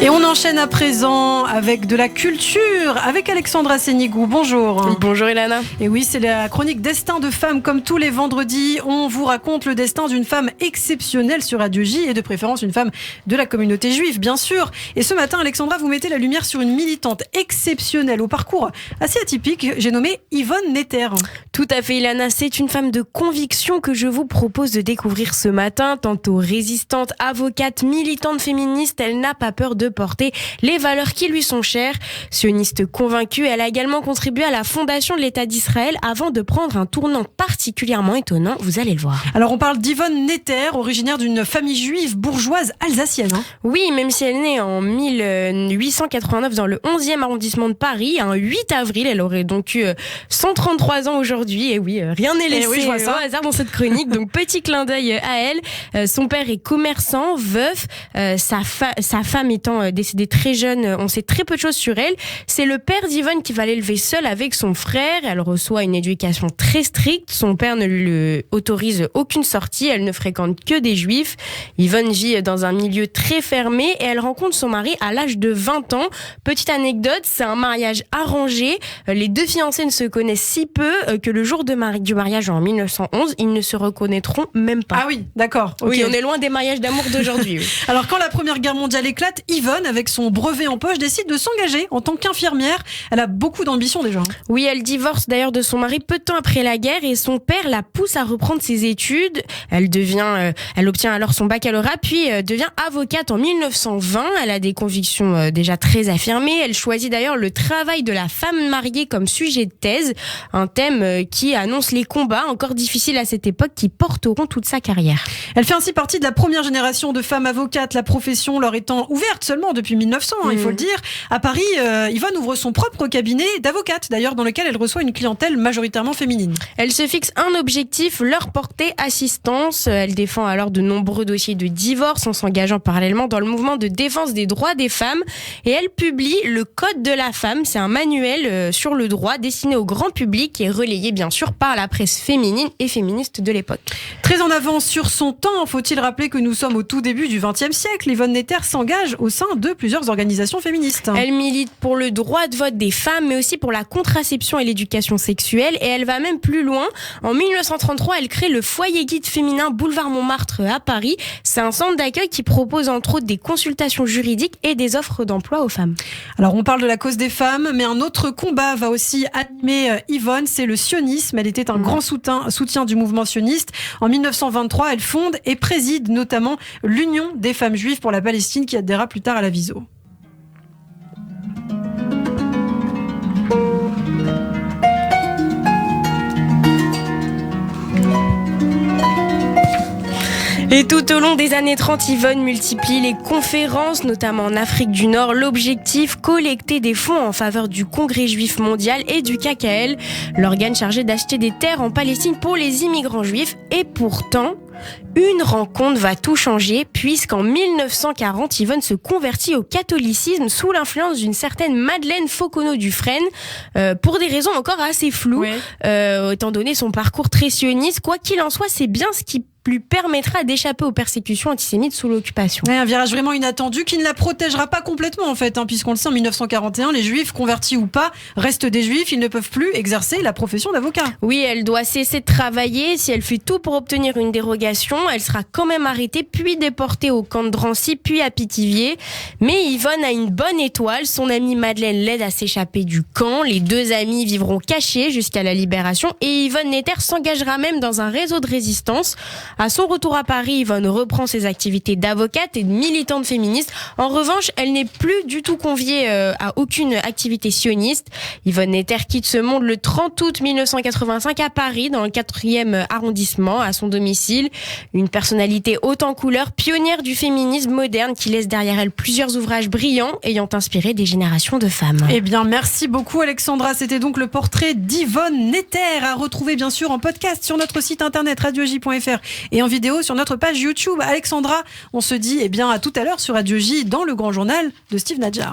Et on enchaîne à présent avec de la culture, avec Alexandra Sénigou. Bonjour. Bonjour Ilana. Et oui, c'est la chronique Destin de femme. Comme tous les vendredis, on vous raconte le destin d'une femme exceptionnelle sur Radio J, et de préférence une femme de la communauté juive, bien sûr. Et ce matin, Alexandra, vous mettez la lumière sur une militante exceptionnelle au parcours assez atypique. J'ai nommé Yvonne Netter. Tout à fait Ilana, c'est une femme de conviction que je vous propose de découvrir ce matin. Tantôt résistante, avocate, militante féministe, elle n'a pas peur de porter les valeurs qui lui sont chères. Sioniste convaincue, elle a également contribué à la fondation de l'État d'Israël avant de prendre un tournant particulièrement étonnant. Vous allez le voir. Alors on parle d'Yvonne Netter, originaire d'une famille juive bourgeoise alsacienne. Oui, même si elle est née en 1889 dans le 11e arrondissement de Paris, un 8 avril, elle aurait donc eu 133 ans aujourd'hui. Et oui, rien n'est laissé au hasard dans cette chronique. Donc petit clin d'œil à elle. Son père est commerçant, veuf. Sa femme étant décédée très jeune, on sait très peu de choses sur elle. C'est le père d'Yvonne qui va l'élever seule avec son frère. Elle reçoit une éducation très stricte. Son père ne lui autorise aucune sortie. Elle ne fréquente que des juifs. Yvonne vit dans un milieu très fermé et elle rencontre son mari à l'âge de 20 ans. Petite anecdote, c'est un mariage arrangé. Les deux fiancés ne se connaissent si peu que le jour du mariage en 1911, ils ne se reconnaîtront même pas. Ah oui, d'accord. Okay. Oui, on est loin des mariages d'amour d'aujourd'hui. Oui. Alors quand la Première Guerre mondiale éclate, Yvonne, avec son brevet en poche, décide de s'engager en tant qu'infirmière. Elle a beaucoup d'ambition déjà. Oui, elle divorce d'ailleurs de son mari peu de temps après la guerre et son père la pousse à reprendre ses études. Elle obtient alors son baccalauréat puis devient avocate en 1920. Elle a des convictions déjà très affirmées. Elle choisit d'ailleurs le travail de la femme mariée comme sujet de thèse, un thème qui annonce les combats encore difficiles à cette époque qui porteront toute sa carrière. Elle fait ainsi partie de la première génération de femmes avocates, la profession leur étant ouverte seulement depuis 1900, il faut le dire. À Paris, Yvonne ouvre son propre cabinet d'avocate, d'ailleurs, dans lequel elle reçoit une clientèle majoritairement féminine. Elle se fixe un objectif, leur porter assistance. Elle défend alors de nombreux dossiers de divorce en s'engageant parallèlement dans le mouvement de défense des droits des femmes. Et elle publie le Code de la femme. C'est un manuel sur le droit destiné au grand public et relayé bien sûr par la presse féminine et féministe de l'époque. Très en avance sur son temps, faut-il rappeler que nous sommes au tout début du XXe siècle. Yvonne Netter s'engage au sein de plusieurs organisations féministes. Elle milite pour le droit de vote des femmes, mais aussi pour la contraception et l'éducation sexuelle. Et elle va même plus loin. En 1933, elle crée le Foyer Guide Féminin Boulevard Montmartre à Paris. C'est un centre d'accueil qui propose entre autres des consultations juridiques et des offres d'emploi aux femmes. Alors on parle de la cause des femmes, mais un autre combat va aussi animer Yvonne, c'est le sionisme. Elle était un grand soutien du mouvement sioniste. En 1923, elle fonde et préside notamment l'Union des femmes juives pour la Palestine qui adhéra plus tard à la Viso. Et tout au long des années 30, Yvonne multiplie les conférences, notamment en Afrique du Nord. L'objectif, collecter des fonds en faveur du Congrès juif mondial et du KKL, l'organe chargé d'acheter des terres en Palestine pour les immigrants juifs. Et pourtant, une rencontre va tout changer puisqu'en 1940, Yvonne se convertit au catholicisme sous l'influence d'une certaine Madeleine Fauconneau-Dufresne pour des raisons encore assez floues, étant donné son parcours très sioniste. Quoi qu'il en soit, c'est bien ce qui lui permettra d'échapper aux persécutions antisémites sous l'occupation. Un virage vraiment inattendu qui ne la protégera pas complètement en fait, puisqu'on le sait, en 1941, les juifs, convertis ou pas, restent des juifs, ils ne peuvent plus exercer la profession d'avocat. Oui, elle doit cesser de travailler. Si elle fait tout pour obtenir une dérogation, elle sera quand même arrêtée, puis déportée au camp de Drancy, puis à Pithiviers. Mais Yvonne a une bonne étoile. Son amie Madeleine l'aide à s'échapper du camp. Les deux amis vivront cachés jusqu'à la libération et Yvonne Netter s'engagera même dans un réseau de résistance. À son retour à Paris, Yvonne reprend ses activités d'avocate et de militante féministe. En revanche, elle n'est plus du tout conviée à aucune activité sioniste. Yvonne Netter quitte ce monde le 30 août 1985 à Paris, dans le 4e arrondissement, à son domicile. Une personnalité haute en couleur, pionnière du féminisme moderne qui laisse derrière elle plusieurs ouvrages brillants ayant inspiré des générations de femmes. Eh bien, merci beaucoup Alexandra. C'était donc le portrait d'Yvonne Netter, à retrouver bien sûr en podcast sur notre site internet radioj.fr et en vidéo sur notre page YouTube. Alexandra, on se dit à tout à l'heure sur Radio J dans le grand journal de Steve Nadjar.